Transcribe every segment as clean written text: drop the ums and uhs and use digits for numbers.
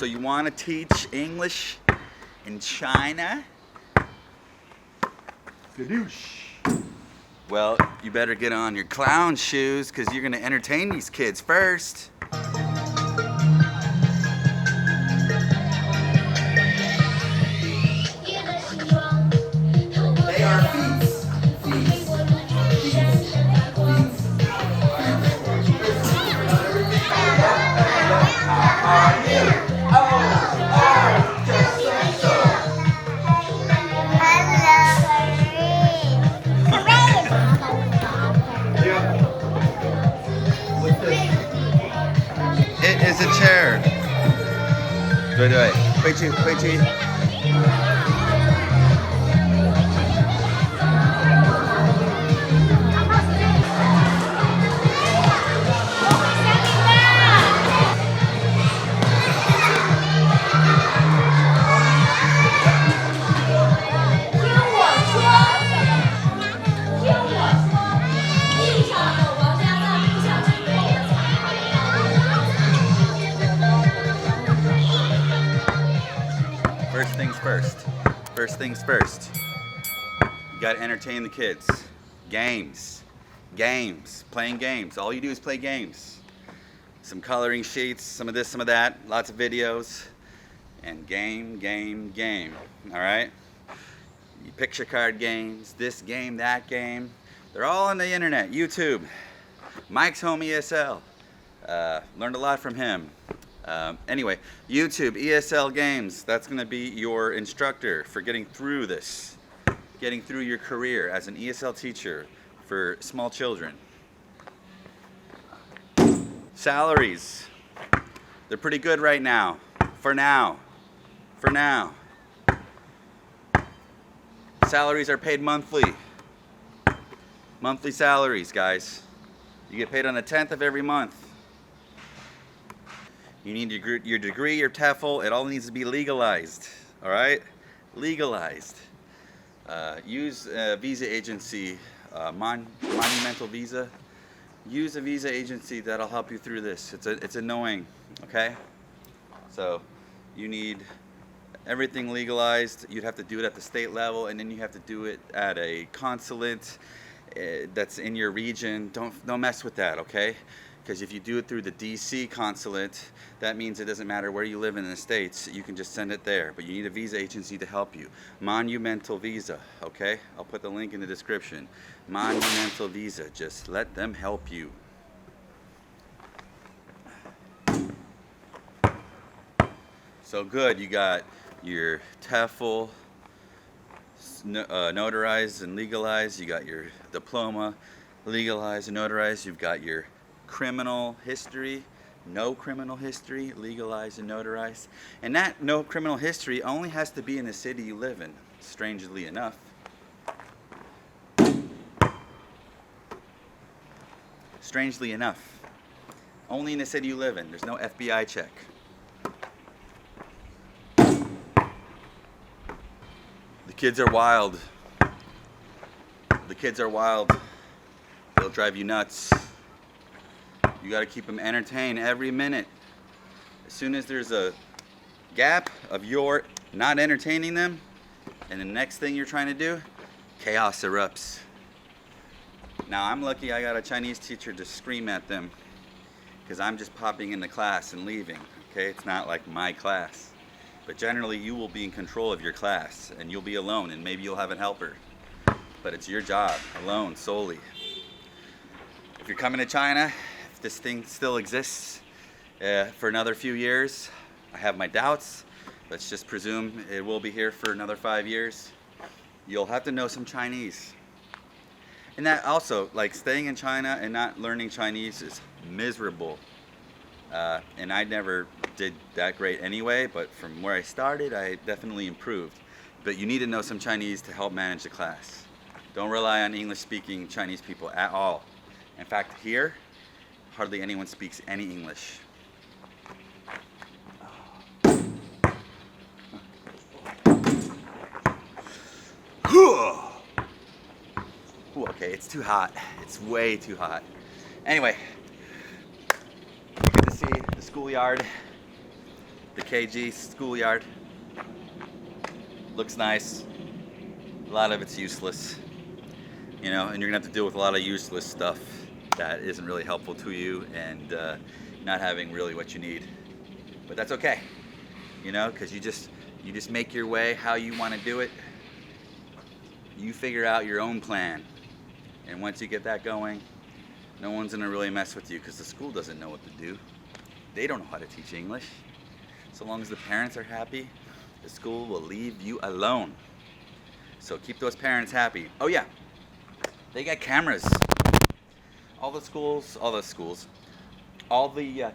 So you want to teach English in China? Gadoosh. Well, you better get on your clown shoes because you're going to entertain these kids first. They are feats. It is a chair. 对对，回去回去。First things first. First things first. You gotta entertain the kids. Games. Games. Playing games. All you do is play games. Some coloring sheets, some of this, some of that, lots of videos. And game, game, game. Alright? You picture card games, this game, that game. They're all on the internet. YouTube. Mike's Home ESL. Learned a lot from him. Anyway, YouTube, ESL Games, that's going to be your instructor for getting through this, getting through your career as an ESL teacher for small children. Salaries, they're pretty good right now, for now. Salaries are paid monthly. Monthly salaries, guys. You get paid on the 10th of every month. You need your degree, your TEFL, it all needs to be legalized, all right? Legalized. Use a visa agency, Monumental Visa. Use a visa agency that'll help you through this. It's annoying, okay? So you need everything legalized. You'd have to do it at the state level, and then you have to do it at a consulate that's in your region. Don't mess with that, okay? Because if you do it through the DC consulate, that means it doesn't matter where you live in the States, you can just send it there. But you need a visa agency to help you. Monumental Visa, okay? I'll put the link in the description. Monumental Visa, just let them help you. So good, you got your TEFL notarized and legalized, you got your diploma legalized and notarized, you've got your criminal history, no criminal history, legalized and notarized. And that no criminal history only has to be in the city you live in, strangely enough. Strangely enough. Only in the city you live in. There's no FBI check. The kids are wild. The kids are wild. They'll drive you nuts. You got to keep them entertained every minute. As soon as there's a gap of your not entertaining them, and the next thing you're trying to do, chaos erupts. Now I'm lucky I got a Chinese teacher to scream at them because I'm just popping into class and leaving. Okay, it's not like my class. But generally you will be in control of your class and you'll be alone and maybe you'll have a helper. But it's your job, alone, solely. If you're coming to China, this thing still exists for another few years. I have my doubts. Let's just presume it will be here for another 5 years. You'll have to know some Chinese. And that also, like staying in China and not learning Chinese is miserable. And I never did that great anyway, but from where I started, I definitely improved. But you need to know some Chinese to help manage the class. Don't rely on English-speaking Chinese people at all. In fact, here, hardly anyone speaks any English. Ooh, okay, it's too hot. It's way too hot. Anyway, you get to see the schoolyard. The KG schoolyard looks nice. A lot of it's useless, you know, and you're gonna have to deal with a lot of useless stuff that isn't really helpful to you and not having really what you need. But that's okay, you know, because you just make your way how you want to do it. You figure out your own plan, and once you get that going, no one's gonna really mess with you because the school doesn't know what to do. They don't know how to teach English. So long as the parents are happy, the school will leave you alone. So keep those parents happy. Oh yeah, they got cameras. All the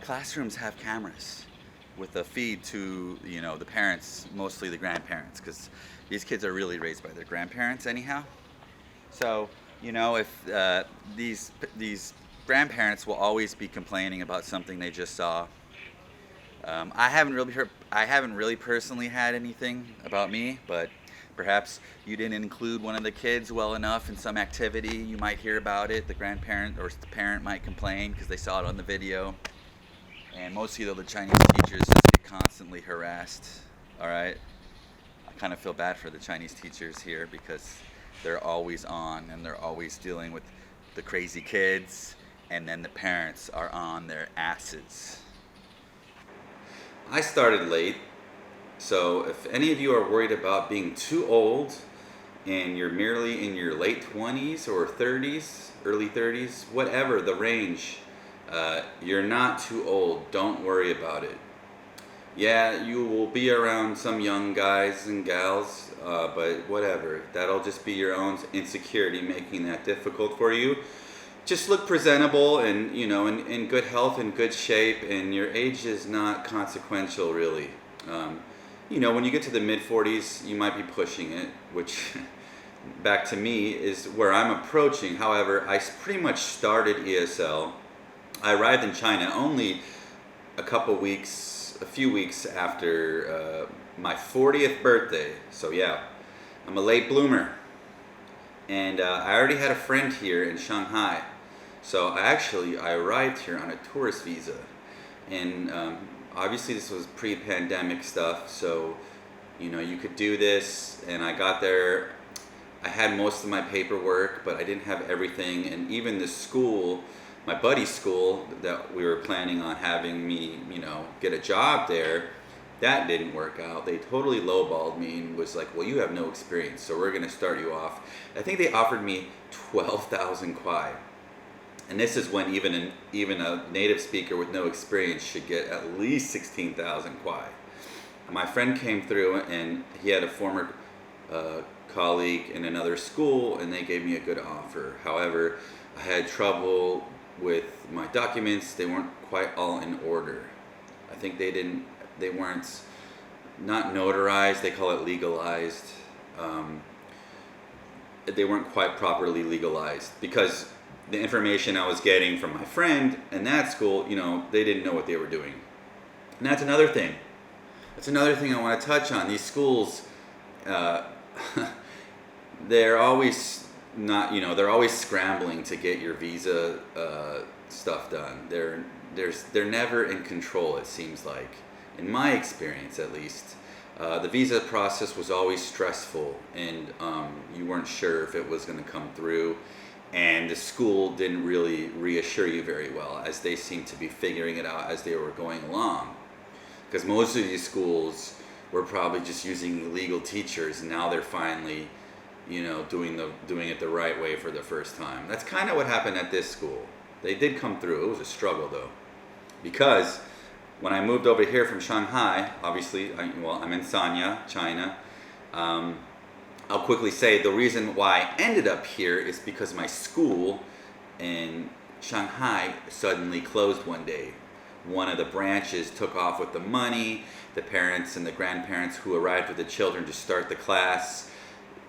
classrooms have cameras with a feed to, you know, the parents, mostly the grandparents, because these kids are really raised by their grandparents anyhow. So, you know, if these grandparents will always be complaining about something they just saw. I haven't really personally had anything about me, but perhaps you didn't include one of the kids well enough in some activity. You might hear about it. The grandparent or the parent might complain because they saw it on the video. And mostly though, the Chinese teachers just get constantly harassed. All right, I kind of feel bad for the Chinese teachers here because they're always on and they're always dealing with the crazy kids, and then the parents are on their asses. I started late, so if any of you are worried about being too old and you're merely in your late 20s or 30s, early 30s, whatever the range, you're not too old. Don't worry about it. Yeah, you will be around some young guys and gals, but whatever. That'll just be your own insecurity making that difficult for you. Just look presentable and, you know, in good health and good shape, and your age is not consequential really. You know, when you get to the mid-40s, you might be pushing it, which back to me is where I'm approaching. However, I pretty much started ESL. I arrived in China only a few weeks after my 40th birthday. So yeah, I'm a late bloomer. And I already had a friend here in Shanghai. So I arrived here on a tourist visa. And obviously this was pre-pandemic stuff, so you know, you could do this, and I got there. I had most of my paperwork, but I didn't have everything, and even the school, my buddy's school that we were planning on having me, you know, get a job there, that didn't work out. They totally lowballed me and was like, well, you have no experience, so we're gonna start you off. I think they offered me 12,000 kwai. And this is when even a native speaker with no experience should get at least 16,000 kwai. My friend came through and he had a former colleague in another school, and they gave me a good offer. However, I had trouble with my documents. They weren't quite all in order. I think they weren't not notarized, they call it legalized. They weren't quite properly legalized because the information I was getting from my friend in that school, you know, they didn't know what they were doing. And that's another thing. That's another thing I want to touch on. These schools, they're always not, you know, they're always scrambling to get your visa stuff done. They're never in control, it seems like, in my experience at least. The visa process was always stressful, and you weren't sure if it was going to come through. And the school didn't really reassure you very well, as they seemed to be figuring it out as they were going along. Because most of these schools were probably just using illegal teachers, and now they're finally, you know, doing it the right way for the first time. That's kind of what happened at this school. They did come through. It was a struggle though, because when I moved over here from Shanghai, obviously, I'm in Sanya, China. I'll quickly say the reason why I ended up here is because my school in Shanghai suddenly closed one day. One of the branches took off with the money. The parents and the grandparents who arrived with the children to start the class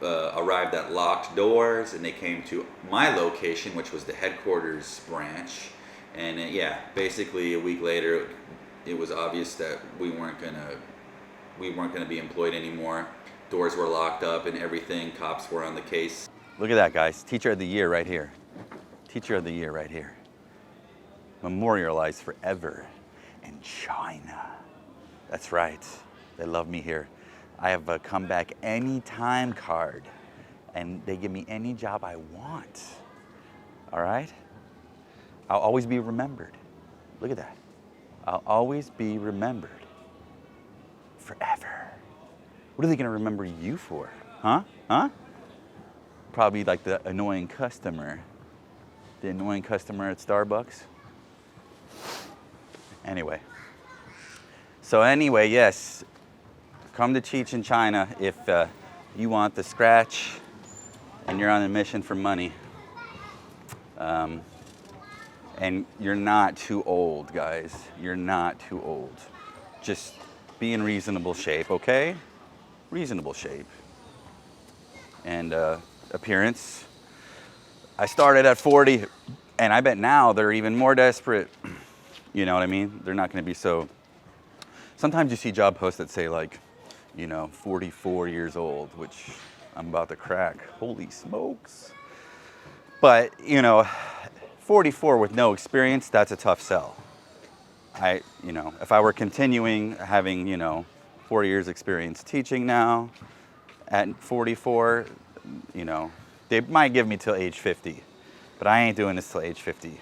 arrived at locked doors, and they came to my location, which was the headquarters branch. And yeah, basically a week later, it was obvious that we weren't gonna be employed anymore. Doors were locked up and everything. Cops were on the case. Look at that, guys. Teacher of the Year right here. Teacher of the Year right here. Memorialized forever in China. That's right. They love me here. I have a come back anytime card, and they give me any job I want. All right? I'll always be remembered. Look at that. I'll always be remembered. Forever. What are they going to remember you for? Huh? Huh? Probably like the annoying customer. The annoying customer at Starbucks. Anyway. So anyway, yes. Come to Teach in China if you want the scratch and you're on a mission for money. And you're not too old, guys. You're not too old. Just be in reasonable shape, okay? Reasonable shape. And appearance. I started at 40, and I bet now they're even more desperate. You know what I mean? They're not going to be so... Sometimes you see job posts that say like, 44 years old, which I'm about to crack. Holy smokes. But, 44 with no experience, that's a tough sell. If I were continuing having, 4 years experience teaching now, at 44, they might give me till age 50. But I ain't doing this till age 50.